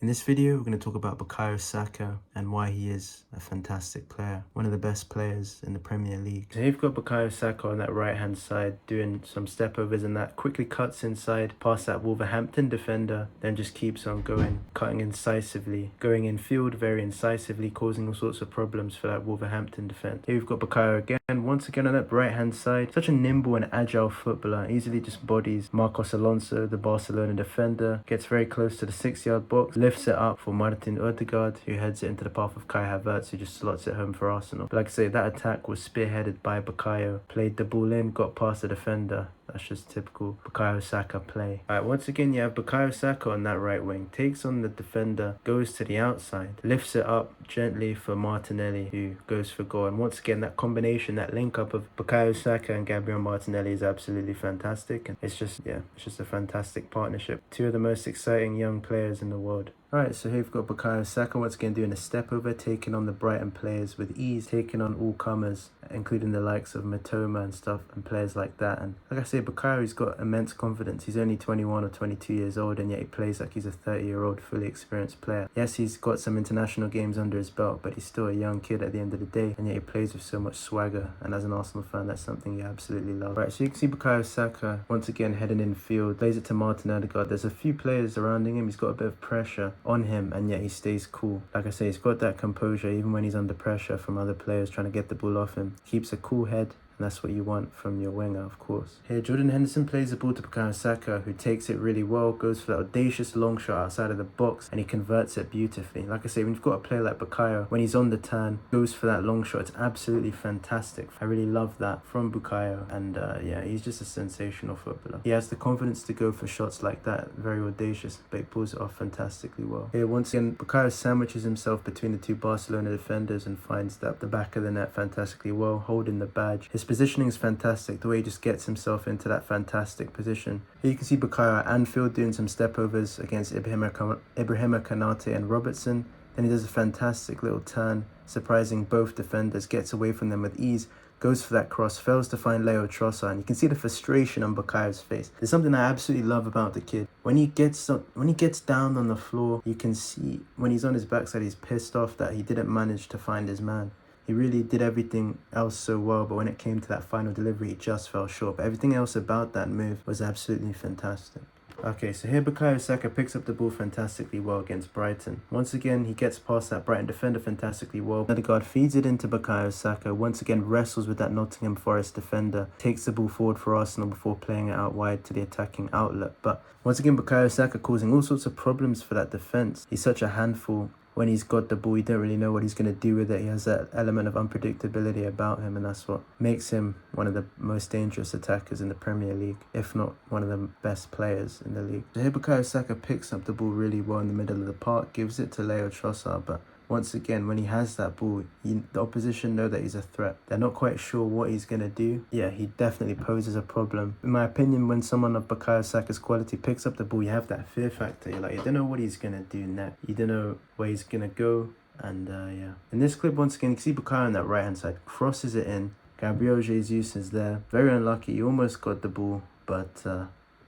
In this video, we're going to talk about Bukayo Saka and why he is a fantastic player, one of the best players in the Premier League. So you've got Bukayo Saka on that right-hand side doing some step-overs and that quickly cuts inside past that Wolverhampton defender, then just keeps on going, cutting incisively, going in field very incisively, causing all sorts of problems for that Wolverhampton defense. Here we've got Bukayo again, once again on that right-hand side, such a nimble and agile footballer, easily just bodies Marcos Alonso, the Barcelona defender, gets very close to the 6-yard box, lifts it up for Martin Odegaard, who heads it into the path of Kai Havertz, who just slots it home for Arsenal. But like I say, that attack was spearheaded by Bukayo, played the ball in, got past the defender. That's just typical Bukayo Saka play. Alright, once again you have Bukayo Saka on that right wing, takes on the defender, goes to the outside, lifts it up gently for Martinelli, who goes for goal. And once again, that combination, that link up of Bukayo Saka and Gabriel Martinelli is absolutely fantastic. And it's just a fantastic partnership. Two of the most exciting young players in the world. Alright, so here we've got Bukayo Saka once again doing a step over, taking on the Brighton players with ease, taking on all comers, including the likes of Matoma and stuff, and players like that. And like I say, Bukayo's got immense confidence. He's only 21 or 22 years old, and yet he plays like he's a 30-year-old fully experienced player. Yes, he's got some international games under his belt, but he's still a young kid at the end of the day, and yet he plays with so much swagger. And as an Arsenal fan, that's something you absolutely love. Right, so you can see Bukayo Saka once again heading in field, plays it to Martin Odegaard. There's a few players surrounding him. He's got a bit of pressure on him, and yet he stays cool. Like I say, he's got that composure even when he's under pressure from other players trying to get the ball off him. Keeps a cool head, and that's what you want from your winger, of course. Here, Jordan Henderson plays the ball to Bukayo Saka, who takes it really well, goes for that audacious long shot outside of the box, and he converts it beautifully. Like I say, when you've got a player like Bukayo, when he's on the turn, goes for that long shot, it's absolutely fantastic. I really love that from Bukayo, and yeah, he's just a sensational footballer. He has the confidence to go for shots like that, very audacious, but he pulls it off fantastically well. Here, once again, Bukayo sandwiches himself between the two Barcelona defenders and finds that the back of the net fantastically well, holding the badge. His positioning is fantastic, the way he just gets himself into that fantastic position. Here you can see Bukayo at Anfield doing some step-overs against Ibrahima Konate and Robertson. Then he does a fantastic little turn, surprising both defenders, gets away from them with ease, goes for that cross, fails to find Leo Trossard, and you can see the frustration on Bukayo's face. There's something I absolutely love about the kid. When he gets down on the floor, you can see when he's on his backside, he's pissed off that he didn't manage to find his man. He really did everything else so well, but when it came to that final delivery, he just fell short. But everything else about that move was absolutely fantastic. Okay, so here Bukayo Saka picks up the ball fantastically well against Brighton. Once again, he gets past that Brighton defender fantastically well. Odegaard feeds it into Bukayo Saka, once again wrestles with that Nottingham Forest defender, takes the ball forward for Arsenal before playing it out wide to the attacking outlet. But once again, Bukayo Saka causing all sorts of problems for that defence. He's such a handful. When he's got the ball, you don't really know what he's going to do with it. He has that element of unpredictability about him, and that's what makes him one of the most dangerous attackers in the Premier League, if not one of the best players in the league. So here Bukayo Saka picks up the ball really well in the middle of the park, gives it to Leo Trossard, but once again, when he has that ball, the opposition know that he's a threat. They're not quite sure what he's going to do. Yeah, he definitely poses a problem. In my opinion, when someone of Bukayo Saka's quality picks up the ball, you have that fear factor. You're like, you don't know what he's going to do next. You don't know where he's going to go. And yeah. In this clip, once again, you can see Bukayo on that right-hand side. Crosses it in. Gabriel Jesus is there. Very unlucky. He almost got the ball. But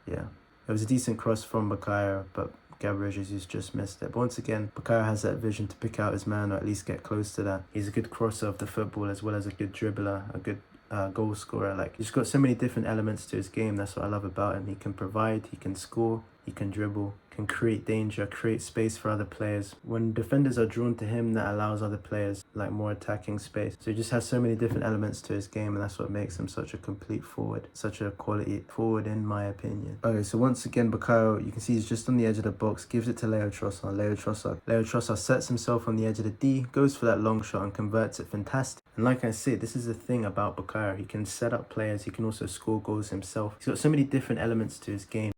yeah, it was a decent cross from Bukayo, but Gabriel Jesus just missed it. But once again, Bukayo has that vision to pick out his man, or at least get close to that. He's a good crosser of the football, as well as a good dribbler, a good goal scorer. Like, he's got so many different elements to his game. That's what I love about him. He can provide, he can score, he can dribble, can create danger, create space for other players. When defenders are drawn to him, that allows other players like more attacking space. So he just has so many different elements to his game, and that's what makes him such a complete forward, such a quality forward in my opinion. Okay, so once again, Bukayo, you can see he's just on the edge of the box, gives it to Leo Trossard. Leo Trossard sets himself on the edge of the D, goes for that long shot and converts it fantastic. And like I said, this is the thing about Bukayo. He can set up players, he can also score goals himself. He's got so many different elements to his game.